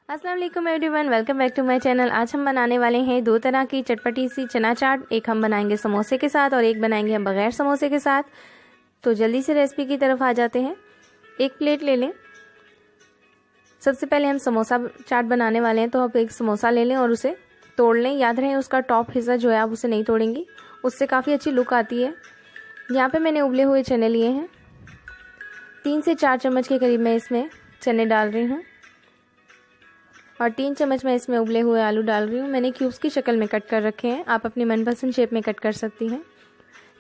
अस्सलाम वालेकुम everyone, welcome back to my channel. आज हम बनाने वाले हैं दो तरह की चटपटी सी चना चाट। एक हम बनाएंगे समोसे के साथ और एक बनाएंगे हम बगैर समोसे के साथ। तो जल्दी से रेसिपी की तरफ आ जाते हैं। एक प्लेट ले लें। सबसे पहले हम समोसा चाट बनाने वाले हैं, तो आप एक समोसा ले लें और उसे तोड़ लें। याद रहे उसका टॉप हिस्सा जो है आप उसे नहीं तोड़ेंगी, उससे काफ़ी अच्छी लुक आती है। यहाँ पे मैंने उबले हुए चने लिए हैं। 3 से 4 चम्मच के करीब मैं इसमें चने डाल रही हूँ और 3 चम्मच मैं इसमें उबले हुए आलू डाल रही हूँ। मैंने क्यूब्स की शक्ल में कट कर रखे हैं, आप अपनी मनपसंद शेप में कट कर सकती हैं।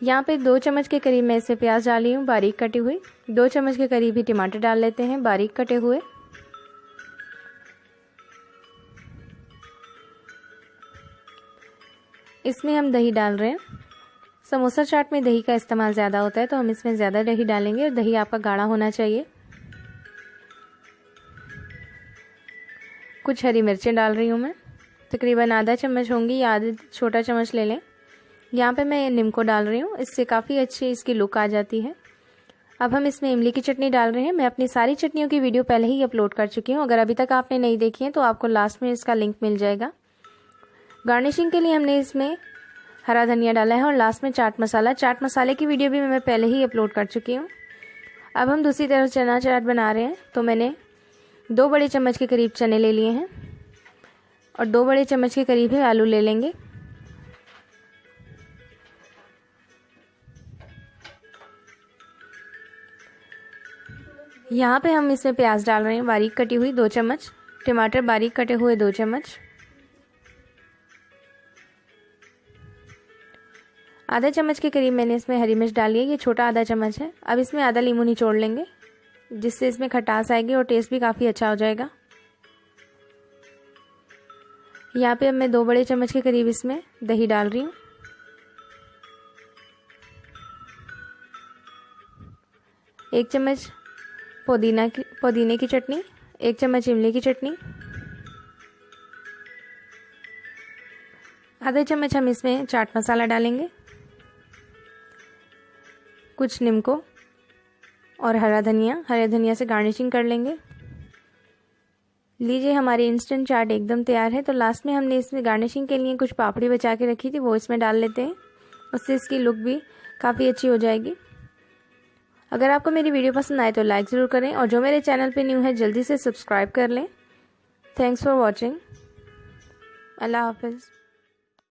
यहाँ पे 2 चम्मच के करीब मैं इसमें प्याज डाली हूँ बारीक कटी हुई। 2 चम्मच के करीब ही टमाटर डाल लेते हैं बारीक कटे हुए। इसमें हम दही डाल रहे हैं। समोसा चाट में दही का इस्तेमाल ज़्यादा होता है, तो हम इसमें ज़्यादा दही डालेंगे और दही आपका गाढ़ा होना चाहिए। कुछ हरी मिर्चें डाल रही हूँ मैं, तकरीबन आधा चम्मच होंगी या आधा छोटा चम्मच ले लें। यहाँ पे मैं नींबू डाल रही हूँ, इससे काफ़ी अच्छी इसकी लुक आ जाती है। अब हम इसमें इमली की चटनी डाल रहे हैं। मैं अपनी सारी चटनियों की वीडियो पहले ही अपलोड कर चुकी हूँ, अगर अभी तक आपने नहीं देखी है तो आपको लास्ट में इसका लिंक मिल जाएगा। गार्निशिंग के लिए हमने इसमें हरा धनिया डाला है और लास्ट में चाट मसाला। चाट मसाले की वीडियो भी मैं पहले ही अपलोड कर चुकी हूँ। अब हम दूसरी तरफ चना चाट बना रहे हैं, तो मैंने 2 बड़े चम्मच के करीब चने ले लिए हैं और 2 बड़े चम्मच के करीब ही आलू ले लेंगे। यहाँ पे हम इसमें प्याज डाल रहे हैं बारीक कटी हुई 2 चम्मच, टमाटर बारीक कटे हुए 2 चम्मच, आधा चम्मच के करीब मैंने इसमें हरी मिर्च डाली है, ये छोटा आधा चम्मच है। अब इसमें आधा नींबू निचोड़ लेंगे, जिससे इसमें खटास आएगी और टेस्ट भी काफ़ी अच्छा हो जाएगा। यहाँ पे अब मैं 2 बड़े चम्मच के करीब इसमें दही डाल रही हूँ। एक चम्मच पुदीने की चटनी, 1 चम्मच इमली की चटनी, आधा चम्मच हम इसमें चाट मसाला डालेंगे, कुछ नींबू और हरा धनिया से गार्निशिंग कर लेंगे। लीजिए हमारी इंस्टेंट चाट एकदम तैयार है। तो लास्ट में हमने इसमें गार्निशिंग के लिए कुछ पापड़ी बचा के रखी थी, वो इसमें डाल लेते हैं, उससे इसकी लुक भी काफ़ी अच्छी हो जाएगी। अगर आपको मेरी वीडियो पसंद आए तो लाइक ज़रूर करें और जो मेरे चैनल पे न्यू है जल्दी से सब्सक्राइब कर लें। Thanks for watching. अल्लाह हाफिज़।